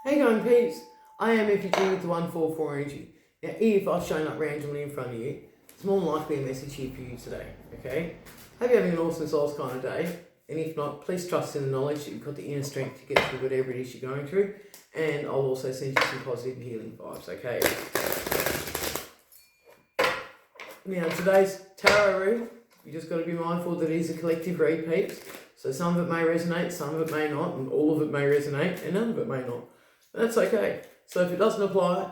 How you going, peeps? I am FG with the 144 energy. Now, if I've shown up randomly in front of you, it's more than likely a message here for you today, okay? Hope you're having an awesome souls kind of day, and if not, please trust in the knowledge that you've got the inner strength to get through whatever it is you're going through, and I'll also send you some positive healing vibes, okay? Now, today's tarot read, you just got to be mindful that it is a collective read, peeps. So some of it may resonate, some of it may not, and all of it may resonate, and none of it may not. That's okay. So if it doesn't apply,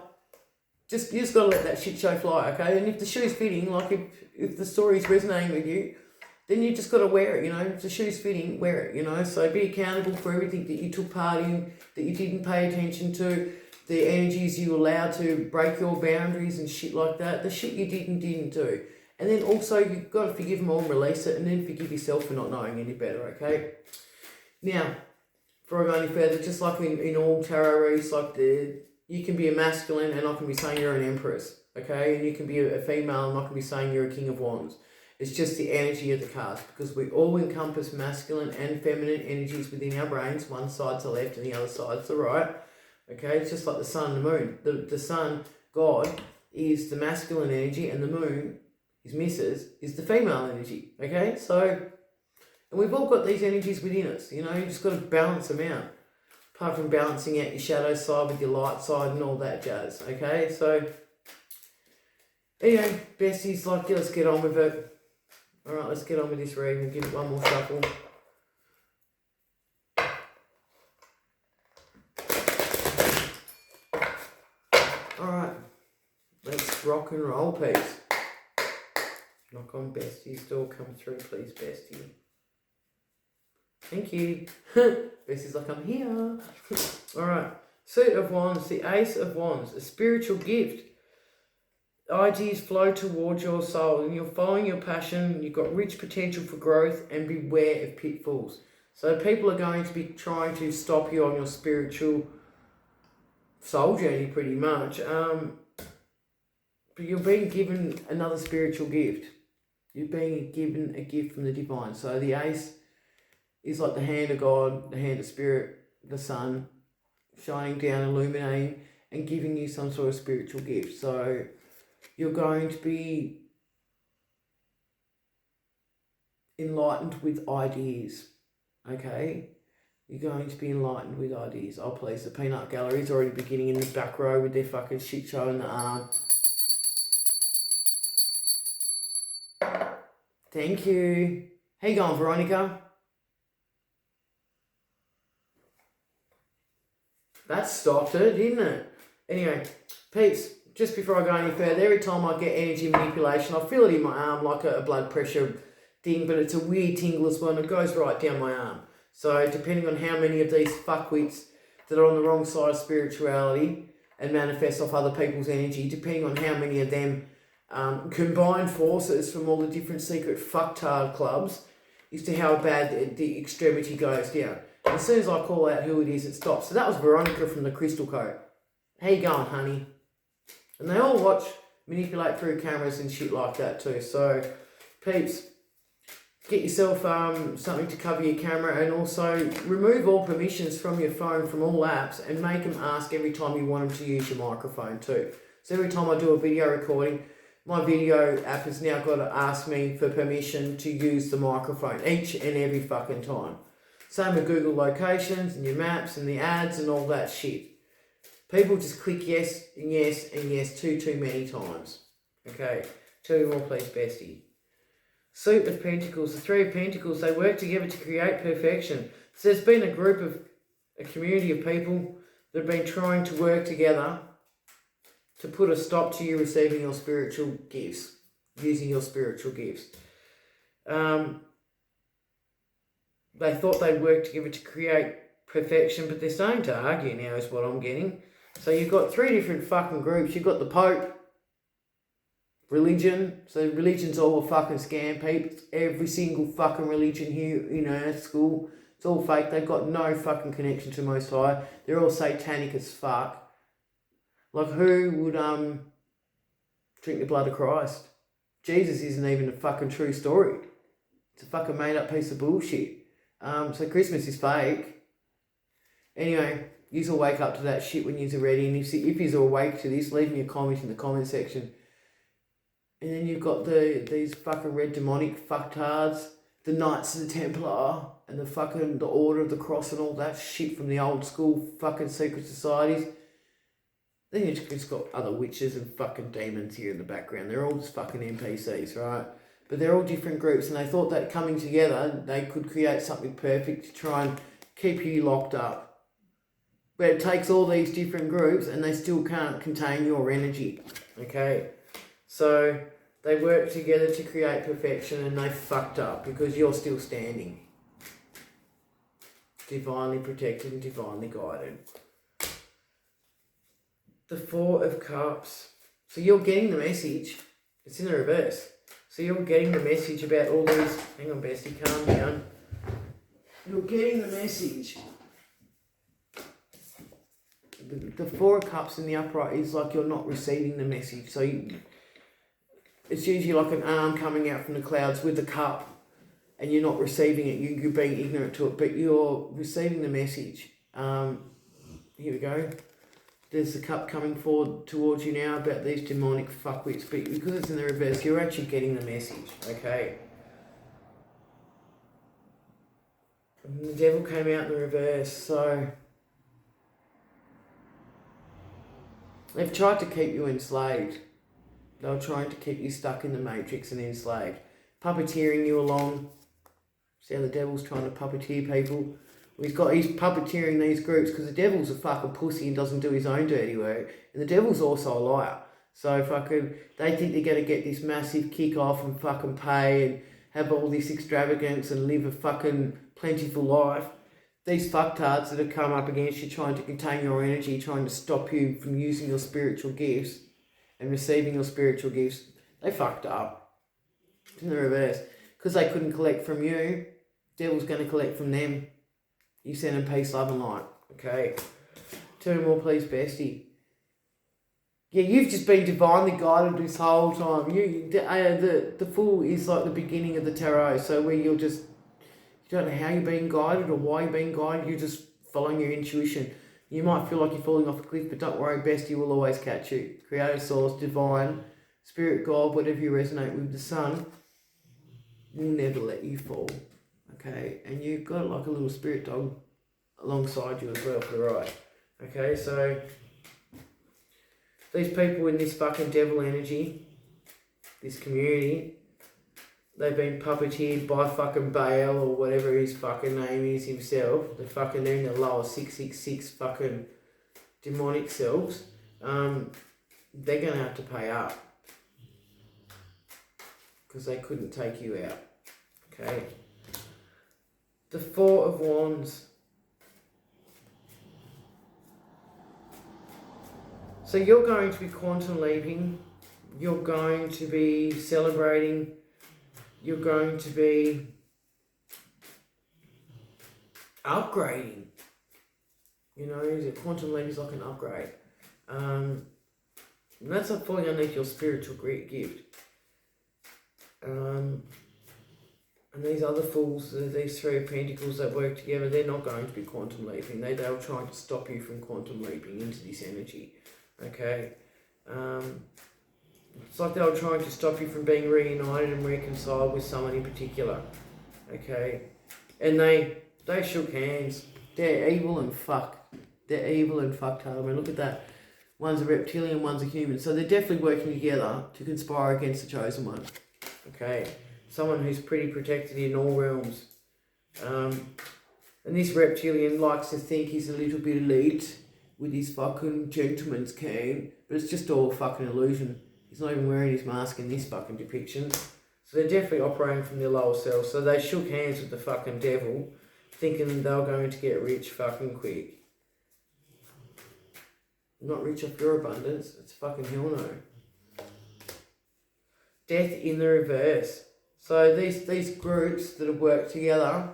you just got to let that shit show fly, okay? And if the shoe's fitting, like if the story's resonating with you, then you just got to wear it, you know? If the shoe's fitting, wear it, you know? So be accountable for everything that you took part in, that you didn't pay attention to, the energies you allowed to break your boundaries and shit like that, the shit you didn't do. And then also, you've got to forgive them all and release it, and then forgive yourself for not knowing any better, okay? Now, before I go any further, just like in all tarot reads, like you can be a masculine and I can be saying you're an empress, okay? And you can be a female and I can be saying you're a king of wands. It's just the energy of the cards, because we all encompass masculine and feminine energies within our brains. One side's the left and the other side's the right, okay? It's just like the sun and the moon. The sun, God, is the masculine energy, and the moon, his missus, is the female energy, okay? So, and we've all got these energies within us, you know, you just got to balance them out. Apart from balancing out your shadow side with your light side and all that jazz, okay? So, anyway, besties, like, let's get on with it. Alright, let's get on with this read. We'll give it one more shuffle. Alright, let's rock and roll, peeps. Knock on Bestie's door, come through, please, Bestie. Thank you. Bestie's like, I'm here. Alright, Suit of Wands, the Ace of Wands, a spiritual gift. Ideas flow towards your soul, and you're following your passion. You've got rich potential for growth, and beware of pitfalls. So people are going to be trying to stop you on your spiritual soul journey, pretty much. But you're being given another spiritual gift. You're being given a gift from the divine. So the Ace is like the hand of God, the hand of Spirit, the sun, shining down, illuminating, and giving you some sort of spiritual gift. So you're going to be enlightened with ideas, okay? You're going to be enlightened with ideas. Oh, please, the Peanut Gallery's already beginning in the back row with their fucking shit show in the arm. Thank you. How you going, Veronica? That stopped it, didn't it? Anyway, peeps, just before I go any further, every time I get energy manipulation, I feel it in my arm like a blood pressure thing, but it's a weird tingle as well, and it goes right down my arm. So depending on how many of these fuckwits that are on the wrong side of spirituality and manifest off other people's energy, depending on how many of them combine forces from all the different secret fucktard clubs, as to how bad the extremity goes down. And as soon as I call out who it is, it stops. So that was Veronica from the Crystal Coat. How you going, honey? And they all watch, manipulate through cameras and shit like that too. So, peeps, get yourself something to cover your camera, and also remove all permissions from your phone from all apps, and make them ask every time you want them to use your microphone too. So every time I do a video recording, my video app has now got to ask me for permission to use the microphone each and every fucking time. Same with Google locations and your maps and the ads and all that shit. People just click yes and yes and yes too many times. Okay, tell me more, please, Bestie. Suit of Pentacles, the Three of Pentacles, they work together to create perfection. So there's been a community of people that have been trying to work together to put a stop to you receiving your spiritual gifts, using your spiritual gifts. They thought they'd work together to create perfection, but they're starting to argue now, is what I'm getting. So you've got three different fucking groups. You've got the Pope, religion. So religion's all a fucking scam, peeps. Every single fucking religion here in our school, it's all fake. They've got no fucking connection to Most High. They're all satanic as fuck. Like, who would drink the blood of Christ? Jesus isn't even a fucking true story. It's a fucking made up piece of bullshit. So Christmas is fake. Anyway, You'll wake up to that shit when you're ready. And if you're awake to this, leave me a comment in the comment section. And then you've got these fucking red demonic fucktards, the Knights of the Templar, and the Order of the Cross and all that shit from the old school fucking secret societies. Then you just got other witches and fucking demons here in the background. They're all just fucking NPCs, right? But they're all different groups, and they thought that coming together, they could create something perfect to try and keep you locked up. But it takes all these different groups, and they still can't contain your energy, okay? So they work together to create perfection, and they fucked up because you're still standing. Divinely protected and divinely guided. The Four of Cups. So you're getting the message. It's in the reverse. So you're getting the message about all these... Hang on, bestie, calm down. You're getting the message. The Four of Cups in the upright is like you're not receiving the message. So it's usually like an arm coming out from the clouds with the cup, and you're not receiving it. You're being ignorant to it, but you're receiving the message. Here we go. There's the cup coming forward towards you now about these demonic fuckwits, but because it's in the reverse, you're actually getting the message, okay? And the devil came out in the reverse, so... They've tried to keep you enslaved. They were trying to keep you stuck in the matrix and enslaved. Puppeteering you along. See how the devil's trying to puppeteer people? He's puppeteering these groups because the devil's a fucking pussy and doesn't do his own dirty work. And the devil's also a liar. So they think they're going to get this massive kick off and fucking pay and have all this extravagance and live a fucking plentiful life. These fucktards that have come up against you trying to contain your energy, trying to stop you from using your spiritual gifts and receiving your spiritual gifts, they fucked up. It's in the reverse. Because they couldn't collect from you, devil's going to collect from them. You send them peace, love and light. Okay. 2 more please, bestie. Yeah, you've just been divinely guided this whole time. The Fool is like the beginning of the tarot. So where you don't know how you're being guided or why you're being guided. You're just following your intuition. You might feel like you're falling off a cliff, but don't worry, bestie will always catch you. Creator, source, divine, spirit, God, whatever you resonate with, the sun will never let you fall. Okay, and you've got like a little spirit dog alongside you as well for the ride. Okay, so these people in this fucking devil energy, this community, they've been puppeteered by fucking Baal or whatever his fucking name is himself. They're in the lower 666 fucking demonic selves. They're gonna have to pay up because they couldn't take you out. Okay. The Four of Wands. So you're going to be quantum leaping. You're going to be celebrating. You're going to be upgrading. You know, quantum leap is like an upgrade. And that's like falling underneath your spiritual gift. And these other fools, these 3 of Pentacles that work together, they're not going to be quantum leaping. They were trying to stop you from quantum leaping into this energy. Okay? It's like they were trying to stop you from being reunited and reconciled with someone in particular. Okay? And they shook hands. They're evil and fucked. They're evil and fucked hard. I mean, look at that. One's a reptilian, one's a human. So they're definitely working together to conspire against the chosen one. Okay? Someone who's pretty protected in all realms. And this reptilian likes to think he's a little bit elite with his fucking gentleman's cane, but it's just all fucking illusion. He's not even wearing his mask in this fucking depiction. So they're definitely operating from their lower self. So they shook hands with the fucking devil, thinking they were going to get rich fucking quick. Not rich off your abundance. It's fucking hell no. Death in the reverse. So these groups that have worked together,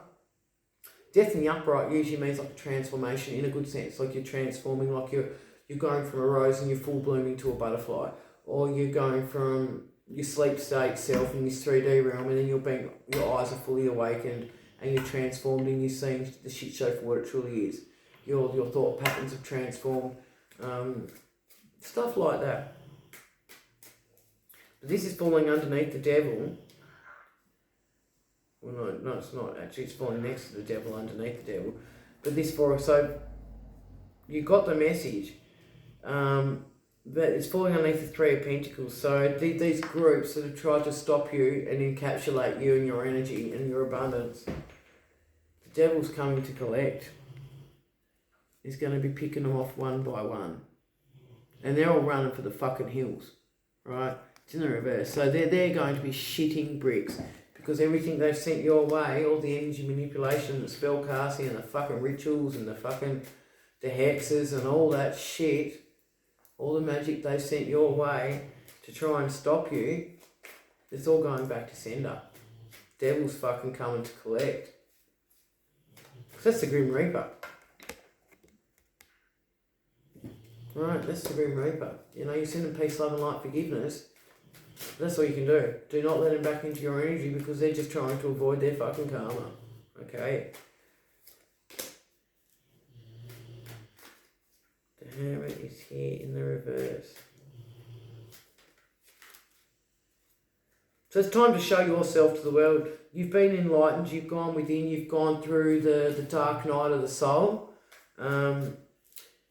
death in the upright usually means like a transformation in a good sense. Like you're transforming, like you're going from a rose and you're full blooming to a butterfly. Or you're going from your sleep state self in this 3D realm and then your eyes are fully awakened and you're transformed and you're seeing the shit show for what it truly is. your thought patterns have transformed, stuff like that. But this is falling underneath the devil. Well, no, it's not actually. It's falling next to the devil, underneath the devil. But this so you got the message. But it's falling underneath the Three of Pentacles. So these groups that have tried to stop you and encapsulate you and your energy and your abundance, the devil's coming to collect. He's going to be picking them off one by one. And they're all running for the fucking hills, right? It's in the reverse. So they're going to be shitting bricks because everything they've sent your way, all the energy manipulation, the spell casting and the fucking rituals and the hexes and all that shit, all the magic they sent your way to try and stop you, it's all going back to sender. Devil's fucking coming to collect. That's the Grim Reaper. Right, that's the Grim Reaper. You know, you send them peace, love and light, forgiveness. That's all you can do. Do not let them back into your energy because they're just trying to avoid their fucking karma. Okay? The Hermit is here in the reverse. So it's time to show yourself to the world. You've been enlightened, you've gone within, you've gone through the dark night of the soul,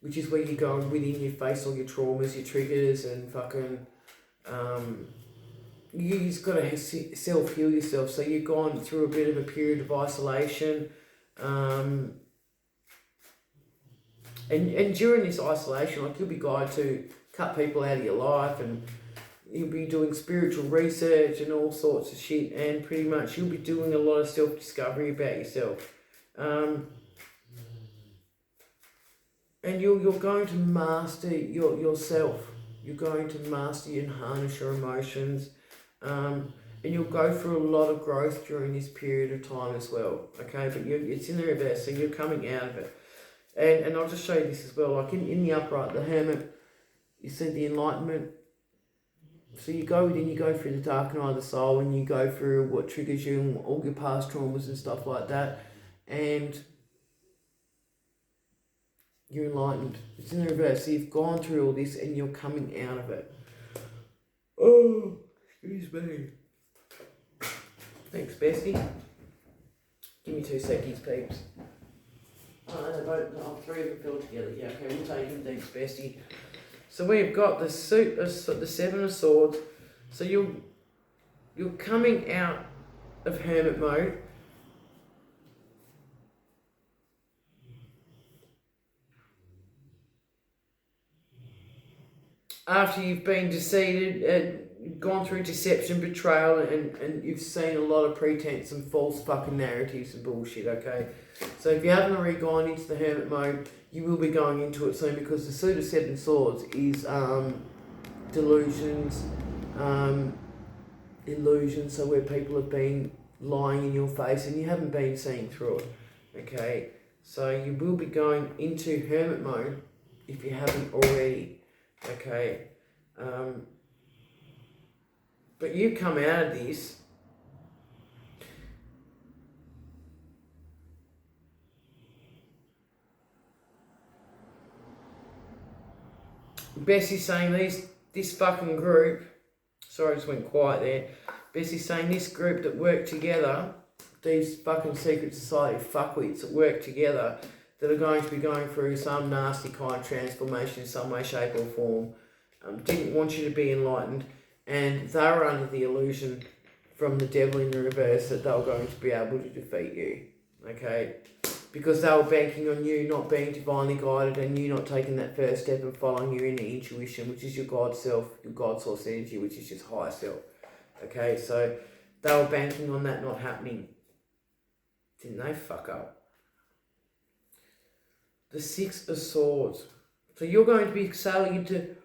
which is where you go within, you face all your traumas, your triggers, and fucking, you just got to self-heal yourself. So you've gone through a bit of a period of isolation, and during this isolation, like, you'll be guided to cut people out of your life, and you'll be doing spiritual research and all sorts of shit, and pretty much you'll be doing a lot of self-discovery about yourself. And you're going to master yourself. You're going to master and harness your emotions. And you'll go through a lot of growth during this period of time as well. Okay, but it's in the reverse, so you're coming out of it. And I'll just show you this as well. Like in the upright, the Hermit, you see the enlightenment. So you go within, you go through the dark night of the soul, and you go through what triggers you and all your past traumas and stuff like that. And you're enlightened. It's in the reverse. So you've gone through all this and you're coming out of it. Oh, excuse me. Thanks, Bestie. Give me 2 seconds, peeps. Oh, 3 of them fell together. Yeah, okay, we'll take them. Thanks, Bestie. So we've got the 7 of Swords. So you're coming out of hermit mode. After you've been deceived, gone through deception, betrayal, and you've seen a lot of pretense and false fucking narratives and bullshit, okay? So if you haven't already gone into the hermit mode, you will be going into it soon, because the suit of 7 swords is delusions, illusions, so where people have been lying in your face and you haven't been seeing through it, okay? So you will be going into hermit mode if you haven't already. Okay, but you come out of this Bessie's saying this fucking group, sorry I just went quiet there, Bessie's saying this group that work together, these fucking secret society fuckwits that work together, that are going to be going through some nasty kind of transformation in some way, shape or form, didn't want you to be enlightened, and they were under the illusion from the devil in the reverse that they were going to be able to defeat you, okay? Because they were banking on you not being divinely guided and you not taking that first step and following your inner intuition, which is your God self, your God source energy, which is just higher self, okay? So they were banking on that not happening. Didn't they fuck up? The 6 of Swords. So you're going to be sailing into...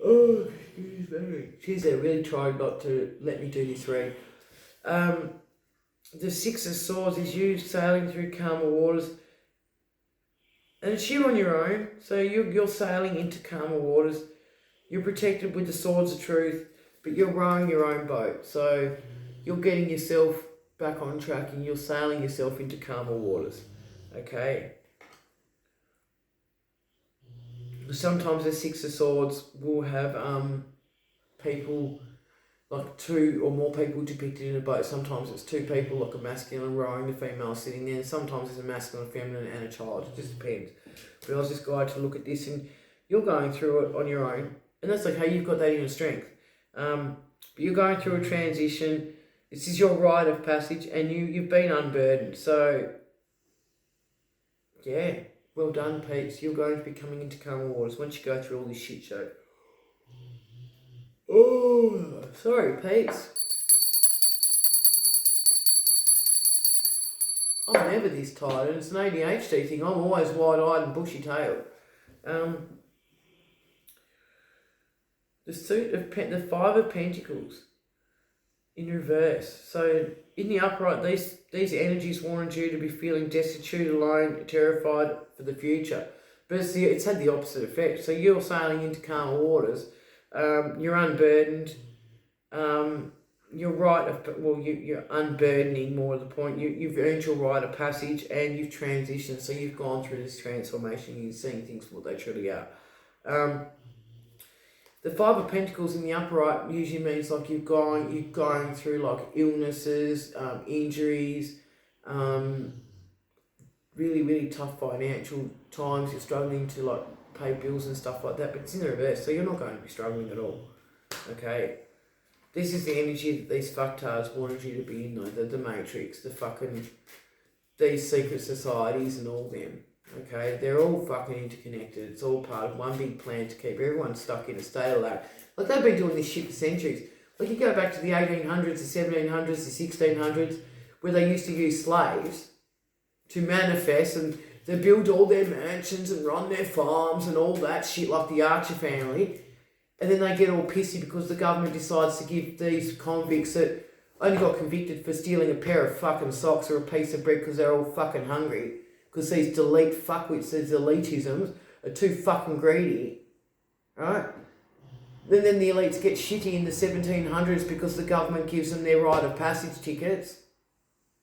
Oh, excuse me. Jeez, they really tried not to let me do this read. The 6 of Swords is you sailing through calmer waters. And it's you on your own. So you're sailing into calmer waters. You're protected with the swords of truth, but you're rowing your own boat. So you're getting yourself back on track and you're sailing yourself into calmer waters. Okay? Sometimes the Six of Swords will have people, like two or more people depicted in a boat. Sometimes it's two people, like a masculine rowing, the female sitting there. Sometimes it's a masculine, feminine, and a child. It just depends. But I was just guided to look at this, and you're going through it on your own, and that's okay. You've got that inner strength. But you're going through a transition. This is your rite of passage, and you've been unburdened. So, yeah, well done, Peeps. You're going to be coming into calmer waters once you go through all this shit show. Oh, sorry, Peeps. I'm never this tired, and it's an ADHD thing. I'm always wide-eyed and bushy-tailed. The Five of Pentacles in reverse. So in the upright, these energies wanted you to be feeling destitute, alone, terrified for the future. But it's had the opposite effect. So you're sailing into calmer waters. You're unburdened. You're you're unburdening, more to the point. You've earned your rite of passage, and you've transitioned. So you've gone through this transformation. You're seeing things for what they truly are. The Five of Pentacles in the upright usually means like you're going through like illnesses, injuries, really, really tough financial times. You're struggling to like pay bills and stuff like that, but it's in the reverse, so you're not going to be struggling at all. Okay? This is the energy that these fucktards wanted you to be in, though. The Matrix, these secret societies and all them. Okay, they're all fucking interconnected. It's all part of one big plan to keep everyone stuck in a state of that. Like, they've been doing this shit for centuries. Like, you go back to the 1800s, the 1700s, the 1600s, where they used to use slaves to manifest, and they build all their mansions and run their farms and all that shit, like the Archer family. And then they get all pissy because the government decides to give these convicts that only got convicted for stealing a pair of fucking socks or a piece of bread because they're all fucking hungry. Because these delete fuckwits, these elitisms, are too fucking greedy, right? And then the elites get shitty in the 1700s because the government gives them their rite of passage tickets.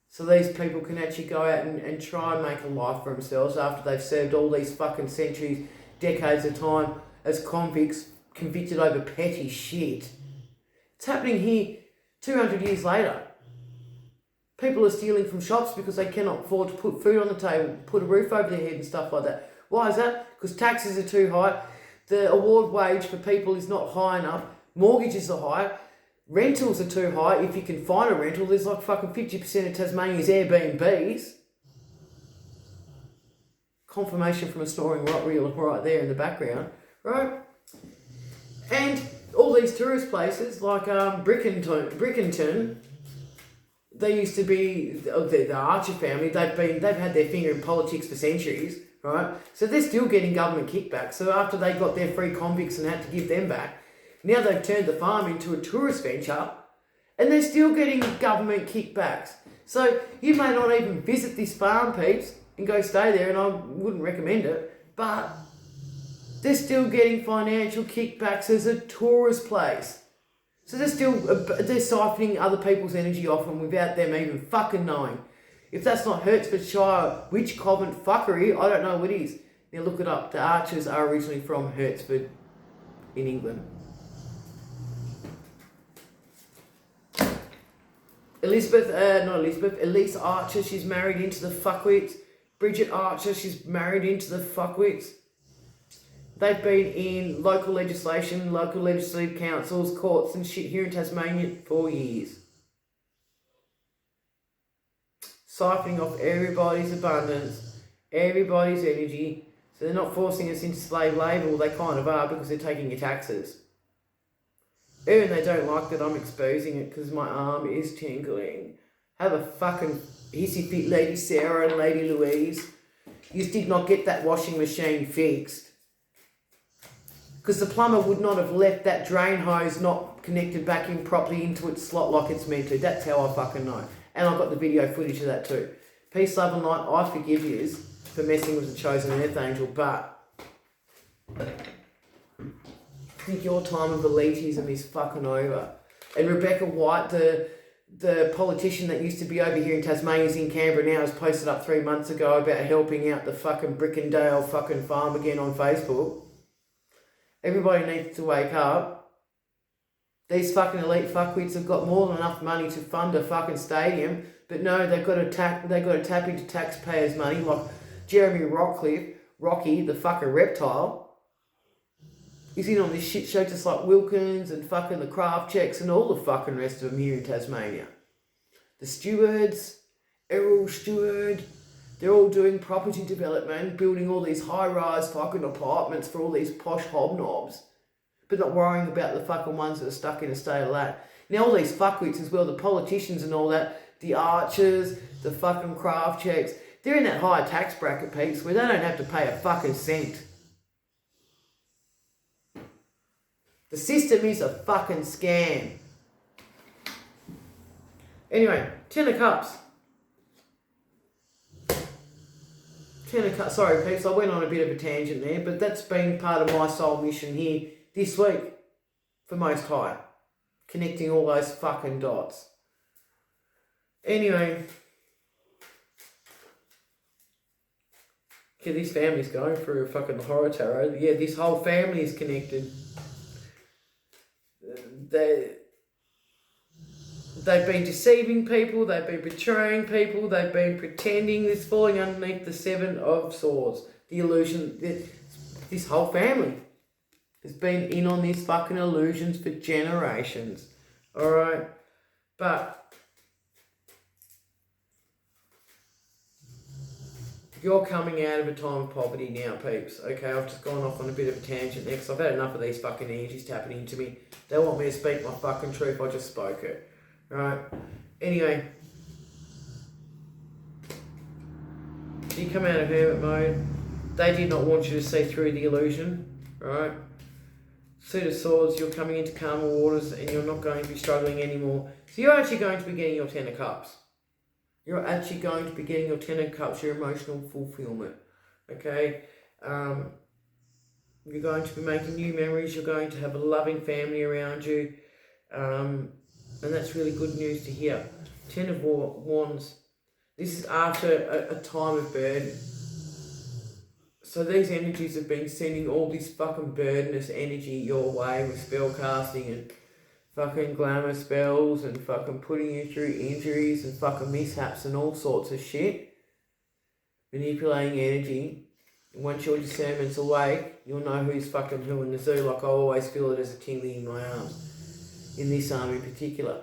So these people can actually go out and try and make a life for themselves after they've served all these fucking centuries, decades of time as convicts, convicted over petty shit. It's happening here 200 years later. People are stealing from shops because they cannot afford to put food on the table, put a roof over their head and stuff like that. Why is that? Because taxes are too high. The award wage for people is not high enough. Mortgages are high. Rentals are too high. If you can find a rental, there's like fucking 50% of Tasmania's Airbnbs. Confirmation from a snoring reel right there in the background, right? And all these tourist places like Brickenton, they used to be the Archer family. They've had their finger in politics for centuries, right? So they're still getting government kickbacks. So after they got their free convicts and had to give them back, now they've turned the farm into a tourist venture, and they're still getting government kickbacks. So you may not even visit this farm, Peeps, and go stay there, and I wouldn't recommend it, but they're still getting financial kickbacks as a tourist place. So they're siphoning other people's energy off them without them even fucking knowing. If that's not Hertfordshire witch convent fuckery, I don't know what is. Now look it up. The Archers are originally from Hertford in England. Elise Archer, she's married into the fuckwits. Bridget Archer, she's married into the fuckwits. They've been in local legislation, local legislative councils, courts and shit here in Tasmania for years. Siphoning off everybody's abundance, everybody's energy. So they're not forcing us into slave labour. Well, they kind of are because they're taking your taxes. Even they don't like that I'm exposing it because my arm is tingling. Have a fucking hissy fit, Lady Sarah and Lady Louise. You did not get that washing machine fixed. Because the plumber would not have left that drain hose not connected back in properly into its slot like it's meant to. That's how I fucking know. And I've got the video footage of that too. Peace, love and light. I forgive yous for messing with the chosen earth angel, but I think your time of elitism is fucking over. And Rebecca White, the politician that used to be over here in Tasmania, is in Canberra now, has posted up 3 months ago about helping out the fucking Brickendale fucking farm again on Facebook. Everybody needs to wake up. These fucking elite fuckwits have got more than enough money to fund a fucking stadium, but no, they've got to tap into taxpayers' money like Jeremy Rocky, the fucking reptile. He's in on this shit show just like Wilkins and fucking the Craft Checks and all the fucking rest of them here in Tasmania. The stewards, Errol Stewart, they're all doing property development, building all these high-rise fucking apartments for all these posh hobnobs, but not worrying about the fucking ones that are stuck in a state of that. Now all these fuckwits as well, the politicians and all that, the Archers, the fucking Craft Checks, they're in that higher tax bracket, peeps, where they don't have to pay a fucking cent. The system is a fucking scam. Anyway, 10 of Cups. 10 of Cups. Sorry, peeps, I went on a bit of a tangent there, but that's been part of my soul mission here this week for Most High. Connecting all those fucking dots. Anyway. Yeah, this family's going through a fucking horror tarot. Yeah, this whole family is connected. They've been deceiving people, they've been betraying people, they've been pretending. It's falling underneath the Seven of Swords. The illusion, this whole family has been in on these fucking illusions for generations. Alright? But you're coming out of a time of poverty now, peeps. Okay, I've just gone off on a bit of a tangent there because I've had enough of these fucking energies tapping into me. They want me to speak my fucking truth, I just spoke it. Right? Anyway. You come out of hermit mode. They did not want you to see through the illusion. Right? Suit of Swords, you're coming into calmer waters and you're not going to be struggling anymore. So you're actually going to be getting your 10 of Cups. You're actually going to be getting your 10 of Cups, your emotional fulfillment. Okay? You're going to be making new memories. You're going to have a loving family around you. And that's really good news to hear. 10 of Wands. This is after a time of burden. So these energies have been sending all this fucking burdenous energy your way with spell casting and fucking glamour spells and fucking putting you through injuries and fucking mishaps and all sorts of shit. Manipulating energy. And once your discernment's awake, you'll know who's fucking who in the zoo. Like I always feel it as a tingling in my arms. In this arm in particular.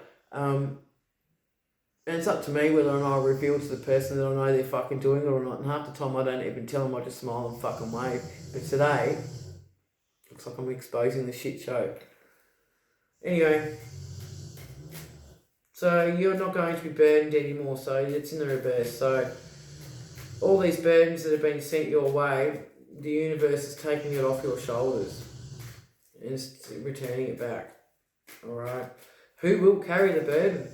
And it's up to me whether or not I reveal to the person that I know they're fucking doing it or not. And half the time I don't even tell them, I just smile and fucking wave. But today, looks like I'm exposing the shit show. Anyway, so you're not going to be burdened anymore, so it's in the reverse. So all these burdens that have been sent your way, the universe is taking it off your shoulders and it's returning it back. Alright? Who will carry the burden?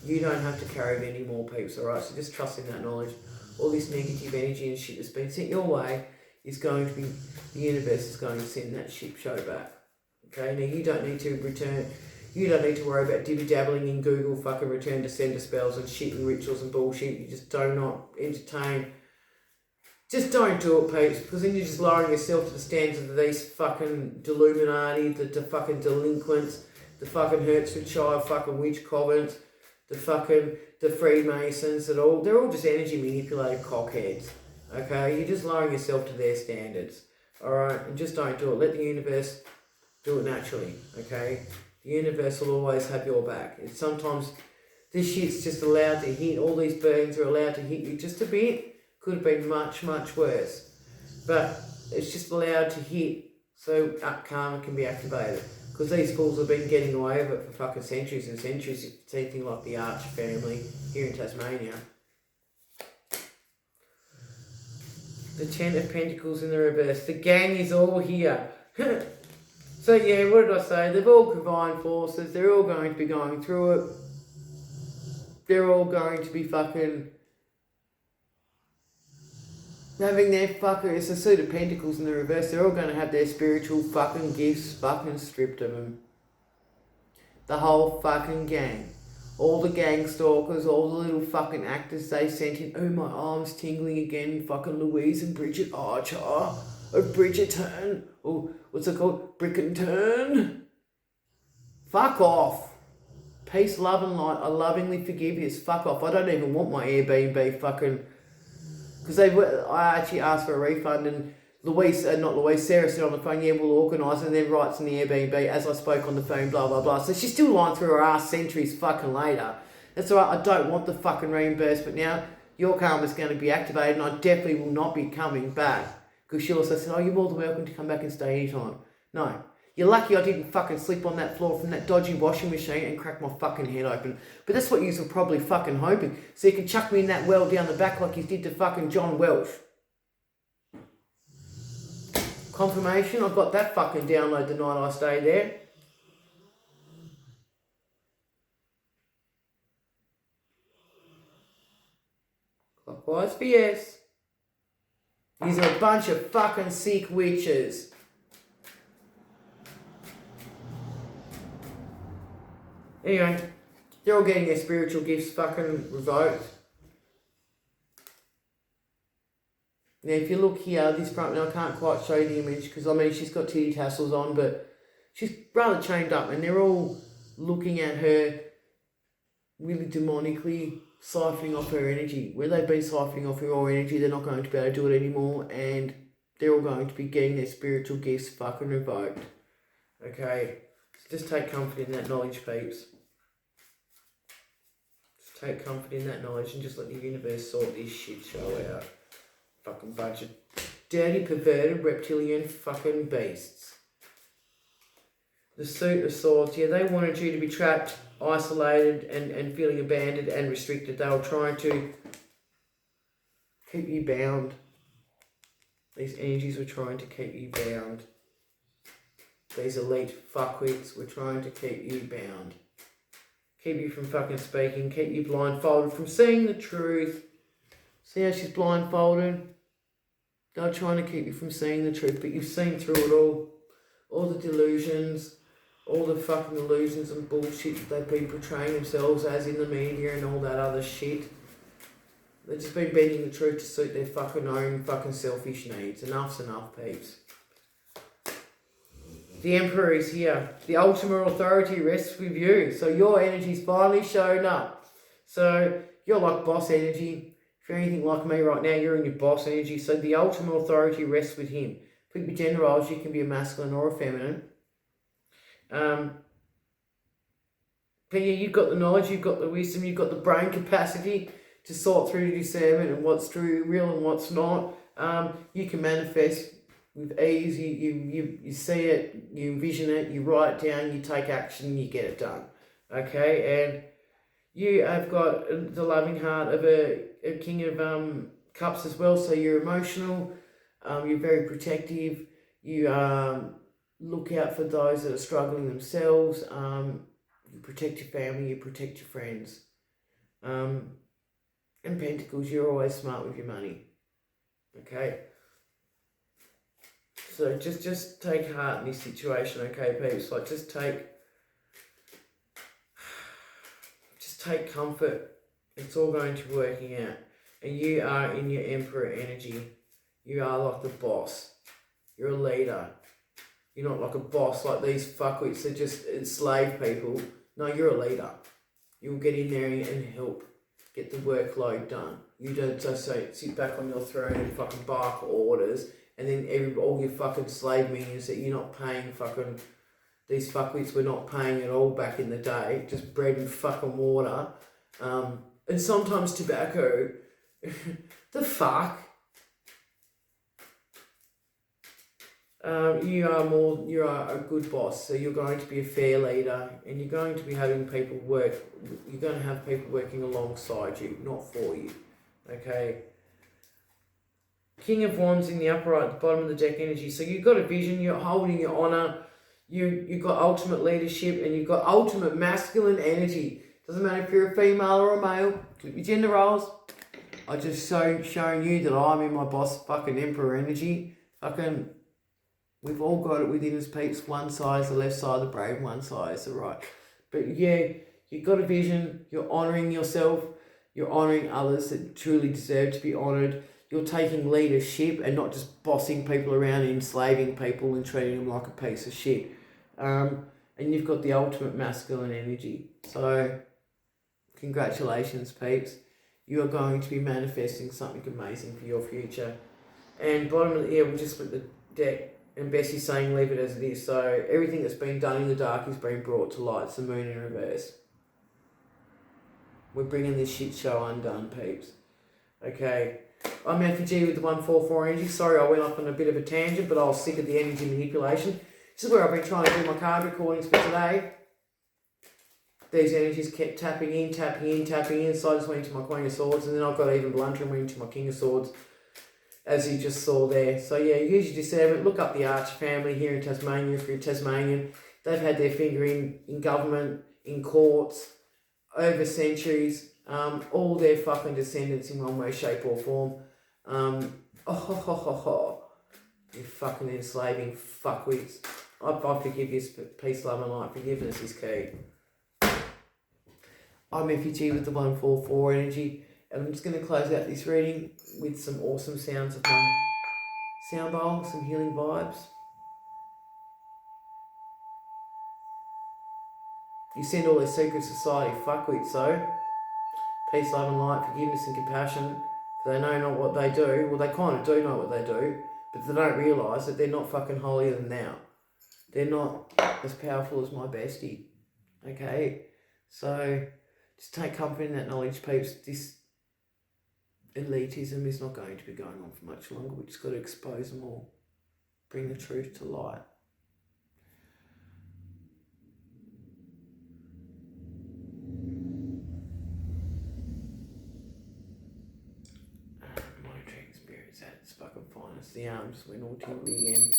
You don't have to carry it anymore, peeps, alright? So just trust in that knowledge. All this negative energy and shit that's been sent your way is going to be, the universe is going to send that shit show back. Okay, now you don't need to worry about dibby-dabbling in Google fucking return to sender spells and shit and rituals and bullshit. You just do not entertain. Just don't do it, peeps, because then you're just lowering yourself to the standards of these fucking Deluminati, the fucking delinquents, the fucking Hertfordshire fucking witch covens, the Freemasons, they're all just energy manipulated cockheads. Okay, you're just lowering yourself to their standards. Alright, and just don't do it. Let the universe do it naturally, okay? The universe will always have your back. It's sometimes this shit's just allowed to hit, all these burdens are allowed to hit you just a bit. Could have been much, much worse. But it's just allowed to hit so karma can be activated. Because these fools have been getting away with it for fucking centuries and centuries. You see things like the Arch family here in Tasmania. The 10 of Pentacles in the reverse. The gang is all here. So yeah, what did I say? They've all combined forces. They're all going to be going through it. They're all going to be fucking having their fucking, it's a suit of Pentacles in the reverse. They're all going to have their spiritual fucking gifts fucking stripped of them. The whole fucking gang. All the gang stalkers, all the little fucking actors they sent in. Oh, my arm's tingling again. Fucking Louise and Bridget Archer. or Bridgerton, or what's it called? Brickenturn. Fuck off. Peace, love and light. I lovingly forgive you. Fuck off. I don't even want my Airbnb fucking... Because I actually asked for a refund and Sarah said on the phone, yeah, we'll organise, and then writes in the Airbnb, as I spoke on the phone, blah, blah, blah. So she's still lying through her ass centuries fucking later. That's alright, I don't want the fucking reimbursement now. Your karma's going to be activated and I definitely will not be coming back. Because she also said, oh, you're more than welcome to come back and stay anytime. No. You're lucky I didn't fucking sleep on that floor from that dodgy washing machine and crack my fucking head open. But that's what you were probably fucking hoping. So you can chuck me in that well down the back like you did to fucking John Welsh. Confirmation, I got that fucking download the night I stayed there. Clockwise for yes. These are a bunch of fucking sick witches. Anyway, they're all getting their spiritual gifts fucking revoked. Now, if you look here, this front, now I can't quite show you the image because, I mean, she's got titty tassels on, but she's rather chained up and they're all looking at her really demonically, siphoning off her energy. Where they've been siphoning off her raw energy, they're not going to be able to do it anymore and they're all going to be getting their spiritual gifts fucking revoked. Okay? So just take comfort in that knowledge, peeps. Just take comfort in that knowledge and just let the universe sort this shit show out. Fucking bunch of dirty, perverted, reptilian fucking beasts. The Suit of Swords, yeah, they wanted you to be trapped, isolated, and feeling abandoned and restricted. They were trying to keep you bound. These energies were trying to keep you bound. These elite fuckwits were trying to keep you bound. Keep you from fucking speaking, keep you blindfolded from seeing the truth. See how she's blindfolded? They're trying to keep you from seeing the truth, but you've seen through it all. All the delusions, all the fucking illusions and bullshit that they've been portraying themselves as in the media and all that other shit. They've just been bending the truth to suit their fucking own fucking selfish needs. Enough's enough, peeps. The Emperor is here. The ultimate authority rests with you. So your energy's finally shown up. So you're like boss energy. If you're anything like me right now, you're in your boss energy. So the ultimate authority rests with him. Put your gender roles, you can be a masculine or a feminine. But yeah, you've got the knowledge, you've got the wisdom, you've got the brain capacity to sort through the discernment and what's true, real and what's not. You can manifest with ease, you see it, you envision it, you write it down, you take action, you get it done. Okay, and you have got the loving heart of a King of Cups as well, so you're emotional, you're very protective, you look out for those that are struggling themselves, you protect your family, you protect your friends. And Pentacles, you're always smart with your money. Okay? So just take heart in this situation, okay, peeps? Like just take comfort. It's all going to be working out. And you are in your Emperor energy. You are like the boss. You're a leader. You're not like a boss like these fuckwits that just enslave people. No, you're a leader. You'll get in there and help get the workload done. You don't just say, sit back on your throne and fucking bark orders, and then all your fucking slave minions that you're not paying fucking, these fuckwits were not paying at all back in the day, just bread and fucking water, and sometimes tobacco. The fuck? You are a good boss, so you're going to be a fair leader, and you're going to be having people work, you're going to have people working alongside you, not for you, okay? King of Wands in the upper right, the bottom of the deck energy, so you've got a vision, you're holding your honour, you've got ultimate leadership, and you've got ultimate masculine energy. Doesn't matter if you're a female or a male, flip your gender roles. I just showing you that I'm in my boss fucking Emperor energy, fucking... We've all got it within us, peeps. One side is the left side of the brain, one side is the right. But yeah, you've got a vision, you're honouring yourself, you're honouring others that truly deserve to be honoured. you're taking leadership and not just bossing people around and enslaving people and treating them like a piece of shit. And you've got the ultimate masculine energy. So, congratulations, peeps. You are going to be manifesting something amazing for your future. And bottom of the year, we'll just split the deck. And Bessie's saying leave it as it is. So, everything that's been done in the dark is being brought to light. It's the moon in reverse. We're bringing this shit show undone, peeps. Okay. I'm FG with the 144 energy. Sorry I went off on a bit of a tangent, but I was sick of the energy manipulation. This is where I've been trying to do my card recordings for today. These energies kept tapping in. So I just went into my Queen of Swords, and then I got even blunter and went into my King of Swords, as you just saw there. So yeah, use your discernment. Look up the Archer family here in Tasmania if you're Tasmanian. They've had their finger in government, in courts, over centuries. All their fucking descendants in one way, shape or form. You fucking enslaving fuckwits. I forgive you. Peace, love and light. Forgiveness is key. I'm FG with the 144 energy, and I'm just going to close out this reading with some awesome sounds of my sound bowl, some healing vibes. You send all their secret society fuckwits, so peace, love and light, forgiveness and compassion, for they know not what they do. Well, they kind of do know what they do, but they don't realise that they're not fucking holier than thou. They're not as powerful as my bestie. Okay? So, just take comfort in that knowledge, peeps. This elitism is not going to be going on for much longer. We just got to expose them all. Bring the truth to light. Monitoring spirits at its fucking finest. The arms went all tingly again.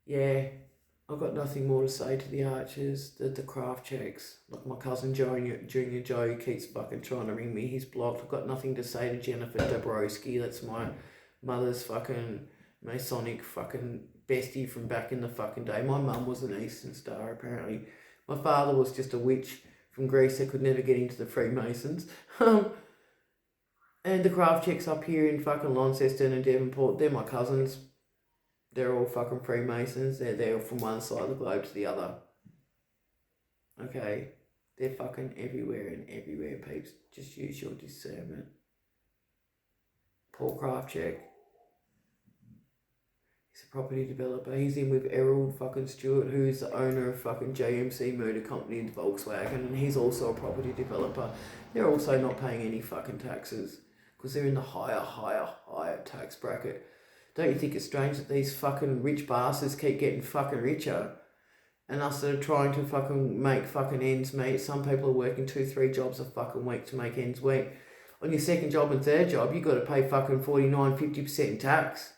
Yeah, I've got nothing more to say to the Archers, the craft checks. Like my cousin Junior Joe keeps fucking trying to ring me. He's blocked. I've got nothing to say to Jennifer Dabrowski. That's my mother's fucking Masonic fucking bestie from back in the fucking day. My mum was an Eastern Star, apparently. My father was just a witch from Greece that could never get into the Freemasons. And the craft checks up here in fucking Launceston and Devonport, they're my cousins. They're all fucking Freemasons. They're from one side of the globe to the other. Okay? They're fucking everywhere and everywhere, peeps. Just use your discernment. Paul Kraftcheck. He's a property developer. He's in with Errol fucking Stewart, who's the owner of fucking JMC Motor Company and Volkswagen. And he's also a property developer. They're also not paying any fucking taxes, because they're in the higher tax bracket. Don't you think it's strange that these fucking rich bastards keep getting fucking richer, and us that are trying to fucking make fucking ends meet? Some people are working 2-3 jobs a fucking week to make ends meet. On your second job and third job, you got to pay fucking 49-50% in tax.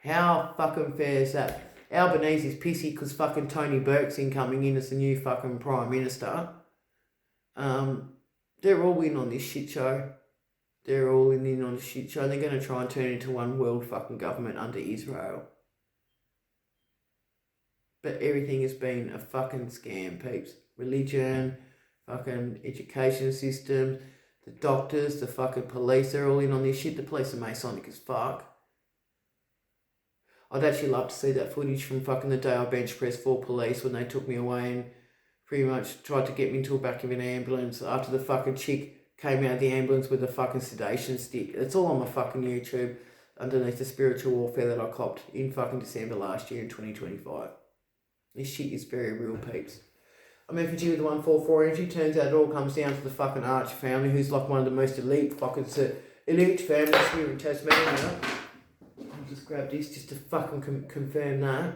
How fucking fair is that? Albanese's pissy because fucking Tony Burke's incoming in as the new fucking Prime Minister. They're all in on this shit show. They're all in on the shit show. They're going to try and turn it into one world fucking government under Israel. But everything has been a fucking scam, peeps. Religion, fucking education system, the doctors, the fucking police, they're all in on this shit. The police are Masonic as fuck. I'd actually love to see that footage from fucking the day I bench pressed 4 police when they took me away and pretty much tried to get me into the back of an ambulance after the fucking chick came out of the ambulance with a fucking sedation stick. It's all on my fucking YouTube underneath the spiritual warfare that I copped in fucking December last year in 2025. This shit is very real, peeps. I'm FG with the 144 energy. Turns out it all comes down to the fucking Archer family, who's like one of the most elite families here in Tasmania. I'll just grab this just to fucking confirm that.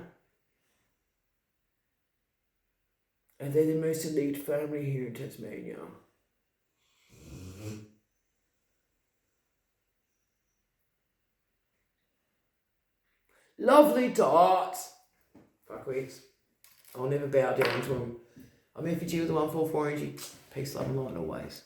And they're the most elite family here in Tasmania. Lovely darts. Fuckweeds. I'll never bow down to them. I'm FG with the 144 energy. Peace, love and light always.